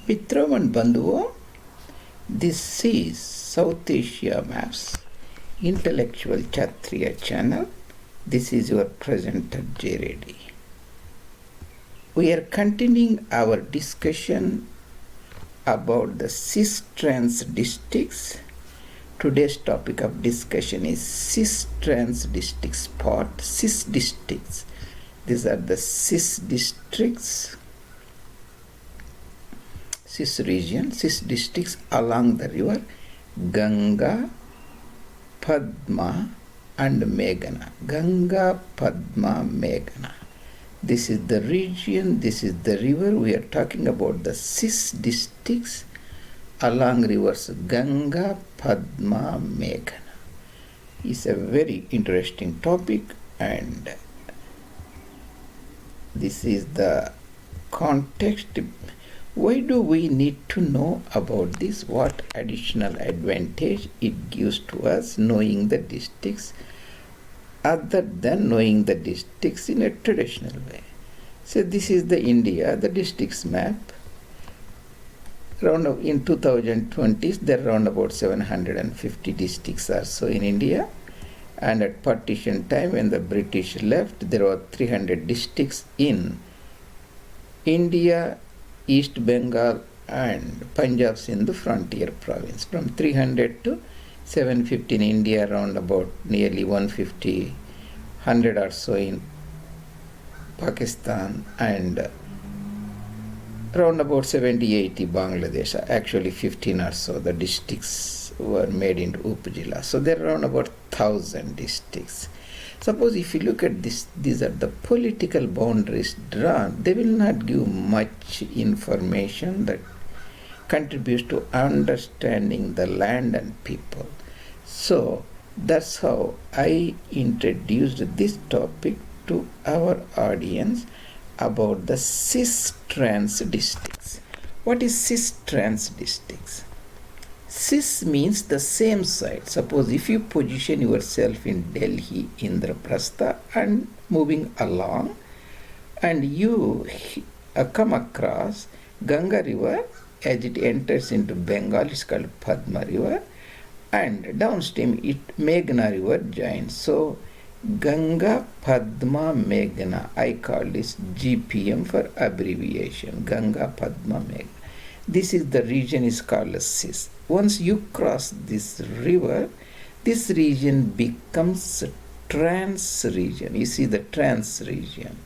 Mitra and Bandhuvo, this is South Asia Maps Intellectual Kshatriya channel. This is your presenter J. Reddy. We are continuing our discussion about the Cis-Trans districts. Today's topic of discussion is Cis-Trans districts part, Cis districts. These are the Cis districts, Cis region, Cis districts along the river Ganga, Padma and Meghna. Ganga, Padma, Meghna. This is the region, this is the river. We are talking about the Cis districts along rivers Ganga, Padma, Meghna. It's a very interesting topic, and this is the context. Why do we need to know about this? What additional advantage it gives to us knowing the districts other than knowing the districts in a traditional way? So this is the India, the districts map. In 2020, there are around about 750 districts or so in India. And at partition time, when the British left, there were 300 districts in India, East Bengal and Punjab in the frontier province. From 300 to 750 in India, around about nearly 150, 100 or so in Pakistan, and around about 70-80 Bangladesh. Actually 15 or so the districts were made into Upazila. So there are around about 1,000 districts. Suppose if you look at this, these are the political boundaries drawn. They will not give much information that contributes to understanding the land and people. So that's how I introduced this topic to our audience about the Cis-Trans districts. What is Cis-Trans districts? Cis means the same side. Suppose if you position yourself in Delhi, Indraprastha and moving along, and you come across Ganga river as it enters into Bengal, it's called Padma river, and downstream Meghna river joins. So Ganga, Padma, Meghna, I call this GPM for abbreviation, Ganga, Padma, Meghna. This is the region is called as Cis. Once you cross this river, this region becomes trans region. You see the trans region.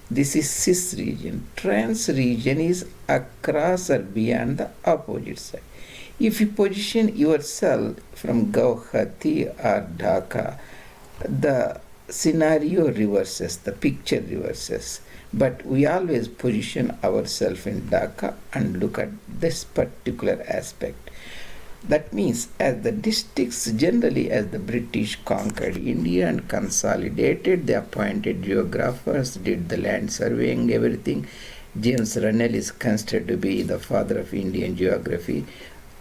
This is Cis region. Trans region is across or beyond the opposite side. If you position yourself from Guwahati or Dhaka, the scenario reverses, the picture reverses. But we always position ourselves in Dhaka and look at this particular aspect. That means as the districts, generally as the British conquered India and consolidated, they appointed geographers, did the land surveying, everything. James Runnell is considered to be the father of Indian geography.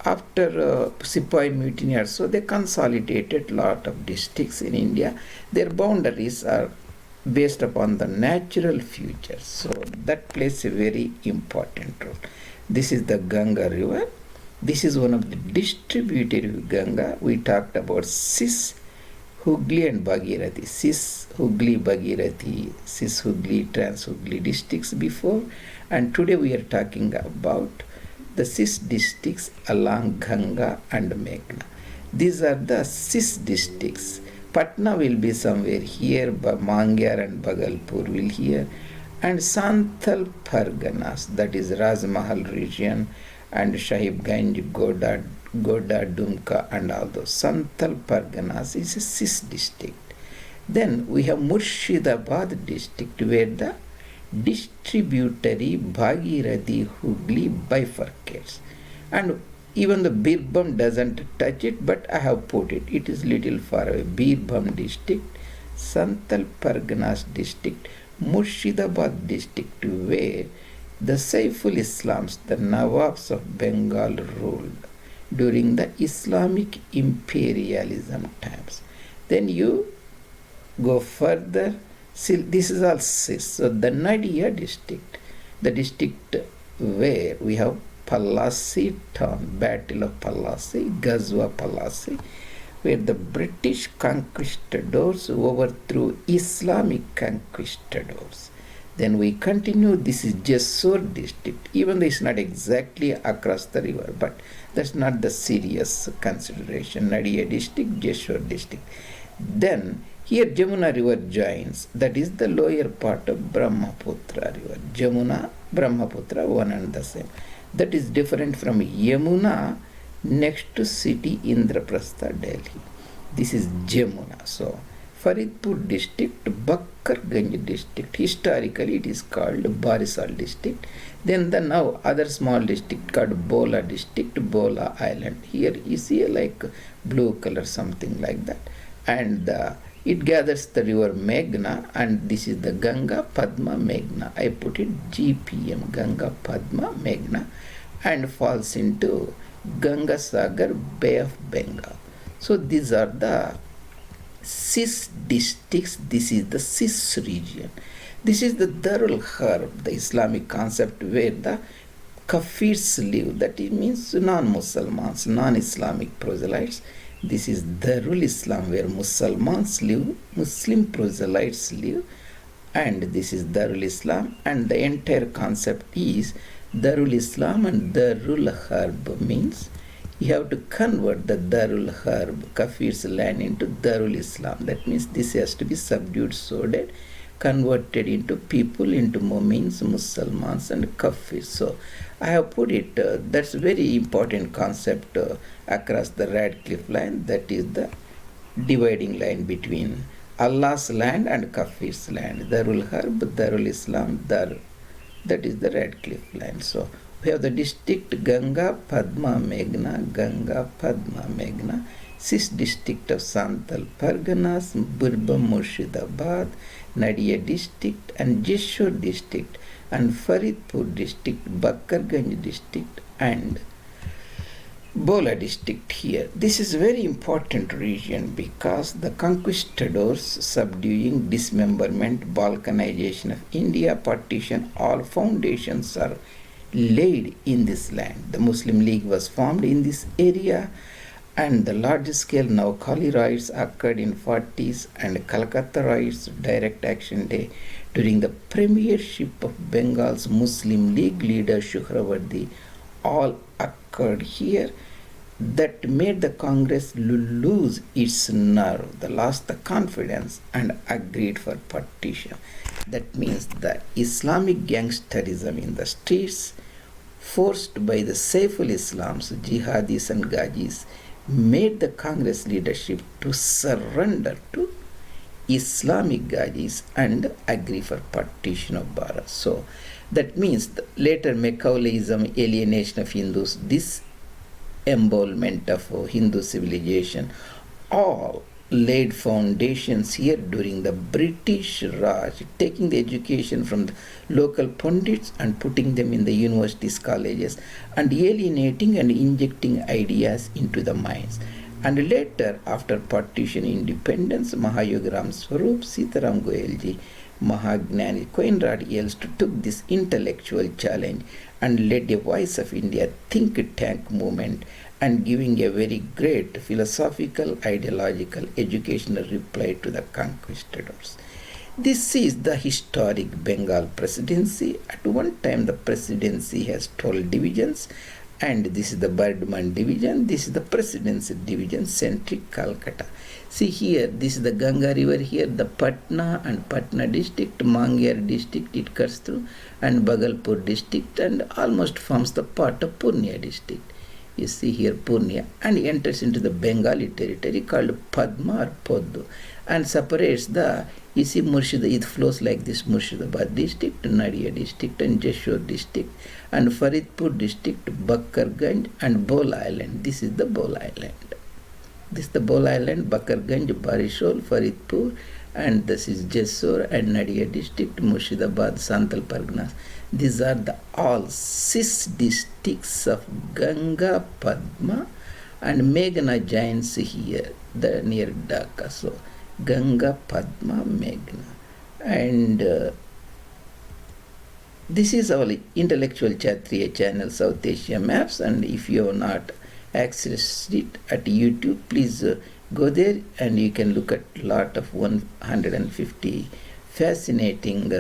After Sepoy Mutiny or so, they consolidated lot of districts in India. Their boundaries are based upon the natural features. So that plays a very important role. This is the Ganga river. This is one of the distributed Ganga. We talked about Cis, Hooghly and Bhagirathi. Cis, Hooghly, Bhagirathi, Cis, Hooghly, Trans Hooghly districts before. And today we are talking about the Cis districts along Ganga and Meghna. These are the Cis districts. Patna will be somewhere here, Mangyar and Bhagalpur will here, and Santhal Parganas, that is Rajmahal region, and Sahibganj, Goda, Dumka, and all those. Santhal Parganas is a Cis district. Then we have Murshidabad district, where the distributary Bhagirathi Hooghly bifurcates. And even the Birbhum doesn't touch it, but I have put it. It is little far away. Birbhum district, Santhal Parganas district, Murshidabad district, where the Saiful Islams, the Nawabs of Bengal, ruled during the Islamic imperialism times. Then you go further. This is all Cis. So the Nadia district, the district where we have Palasi town, Battle of Palasi, Ghazwa Palasi, where the British conquistadors overthrew Islamic conquistadors. Then we continue. This is Jessore district, even though it's not exactly across the river, but that's not the serious consideration. Nadia district, Jessore district. Then here Jamuna river joins, that is the lower part of Brahmaputra river. Jamuna, Brahmaputra, one and the same. That is different from Yamuna next to city Indraprastha, Delhi. This is Jamuna. So Faridpur district, Bakkarganj district. Historically it is called Barisal district. Then the now other small district called Bola district, Bola island. Here you see like blue color, something like that. And it gathers the river Meghna, and this is the Ganga, Padma, Meghna. I put it GPM, Ganga, Padma, Meghna, and falls into Ganga Sagar, Bay of Bengal. So these are the Cis districts. This is the Cis region. This is the Darul Harb, the Islamic concept where the Kafirs live. That means non-Muslims, non-Islamic proselytes. This is Darul Islam, where Muslims live, Muslim proselytes live, and this is Darul Islam, and the entire concept is Darul Islam and Darul Harb means you have to convert the Darul Harb, Kafir's land, into Darul Islam. That means this has to be subdued, so that converted into people, into Mu'mins, Muslims and Kafirs. So I have put it, that's very important concept across the Radcliffe line, that is the dividing line between Allah's land and Kafir's land. Darul Harb, Darul Islam, Dar, that is the Radcliffe line. So we have the district Ganga, Padma, Meghna, Ganga, Padma, Meghna, Cis district of Santal Parganas, Birbhum, Murshidabad, Nadia district and Jessore district, and Faridpur district, Bakkarganj district and Bola district here. This is a very important region because the conquistadors subduing, dismemberment, balkanization of India, partition, all foundations are laid in this land. The Muslim League was formed in this area, and the large scale Naukali riots occurred in 40s, and Calcutta riots, direct action day during the premiership of Bengal's Muslim League leader Suhrawardi, all occurred here. That made the Congress lose its nerve, they lost the confidence and agreed for partition. That means the Islamic gangsterism in the streets, forced by the Saiful Islams, jihadis and Gajis, made the Congress leadership to surrender to Islamic Gajis and agree for partition of Bharat. So that means the later Macaulayism, alienation of Hindus, disembowelment of Hindu civilization, all laid foundations here during the British Raj, taking the education from the local pundits and putting them in the universities, colleges, and alienating and injecting ideas into the minds. And later, after partition independence, Mahayogiram Swarup, Sitaram Goyalji, Mahagnani, Coinrod Elst took this intellectual challenge and led a Voice of India think tank movement, and giving a very great philosophical, ideological, educational reply to the conquistadors. This is the historic Bengal presidency. At one time the presidency has 12 divisions, and this is the Bardman division, this is the presidency division, centric Calcutta. See here, this is the Ganga river here, the Patna and Patna district, Mangyar district it cuts through, and Bhagalpur district, and almost forms the part of Purnia district. You see here Purnia, and enters into the Bengali territory called Padma or Poddu, and separates the, you see Murshidabad, it flows like this, Murshidabad district, Nadia district and Jessore district, and Faridpur district, Bakkarganj and Bola island. This is the Bola island. This is the Bola island, Bakkarganj, Barisol, Faridpur, and this is Jessore and Nadia district, Murshidabad, Santal Parganas. These are the all Cis districts of Ganga, Padma, and Meghna joins here, the near Dhaka. So Ganga, Padma, Meghna, and This is our intellectual Kshatriya channel, South Asia Maps, and if you have not accessed it at YouTube, please go there and you can look at lot of 150 fascinating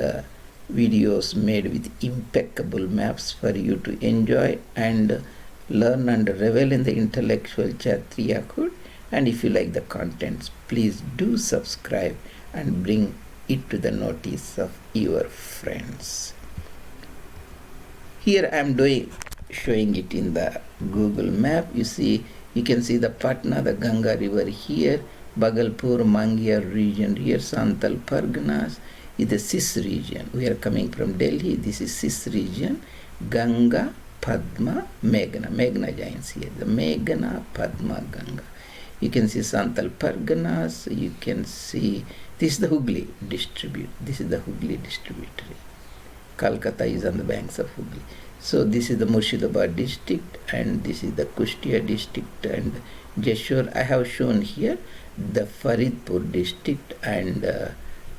videos made with impeccable maps for you to enjoy and learn and revel in the intellectual Kshatriya code. And if you like the contents, please do subscribe and bring it to the notice of your friends. Here I am showing it in the Google map. You can see the Padma, the Ganga river here, Bhagalpur, Mangyar region here, Santal Parganas is the Cis region. We are coming from Delhi. This is Cis region. Ganga, Padma, Meghna. Meghna joins here. The Meghna, Padma, Ganga. You can see Santal Parganas. You can see this is the Hooghly distribute. This is the Hooghly distributary. Calcutta is on the banks of Hooghly. So this is the Murshidabad district, and this is the Kushtia district, and Jeshore. I have shown here the Faridpur district, and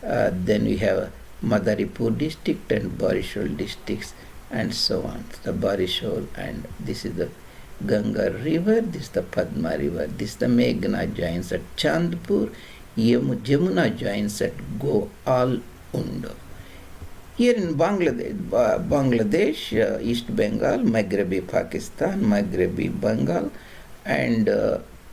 then we have Madaripur district and Barishol districts, and so on. The Barishol, and this is the Ganga river, this is the Padma river, this is the Meghna joins at Chandpur, Jamuna joins at Goal Undo. Here in Bangladesh, East Bengal, Maghrebi Pakistan, Maghrebi Bengal, and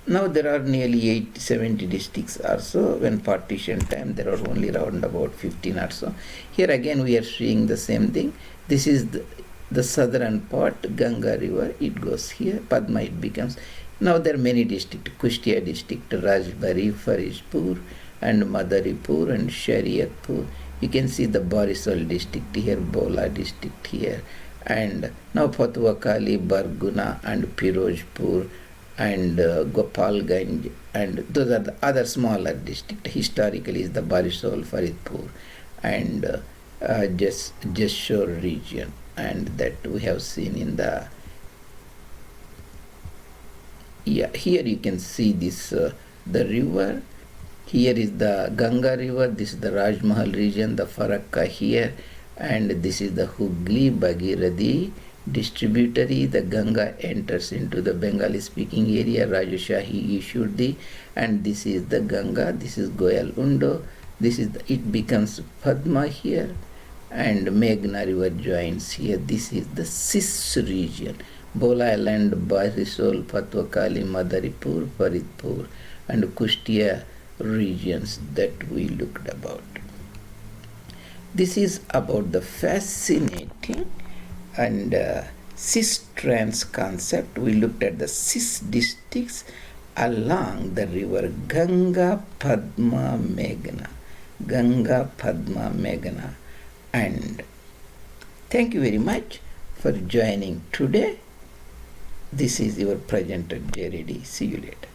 now there are nearly 70 districts or so. When partition time, there are only around about 15 or so. Here again we are seeing the same thing. This is the southern part, Ganga river, it goes here, Padma it becomes. Now there are many districts, Kushtia district, Rajbari, Faridpur, and Madaripur, and Shariatpur. You can see the Barisal district here, Bola district here, and now Patuakali, Barguna, and Pirojpur, and Gopalganj, and those are the other smaller districts. Historically is the Barisal, Faridpur, and Jeshore region, and that we have seen in the here you can see this the river. Here is the Ganga river, this is the Rajmahal region, the Farakka here, and this is the Hooghly, Bhagirathi distributary. The Ganga enters into the Bengali speaking area, Rajashahi issued the, and this is the Ganga, this is Goyal Undo, this is it becomes Padma here, and Meghna river joins here. This is the Cis region, Bola Island, Barisol, Patuakali, Madaripur, Faridpur, and Kushtia regions that we looked about. This is about the fascinating and Cis-Trans concept. We looked at the Cis districts along the river Ganga, Padma, Meghna. Ganga, Padma, Meghna. And thank you very much for joining today. This is your presenter, Reddy. See you later.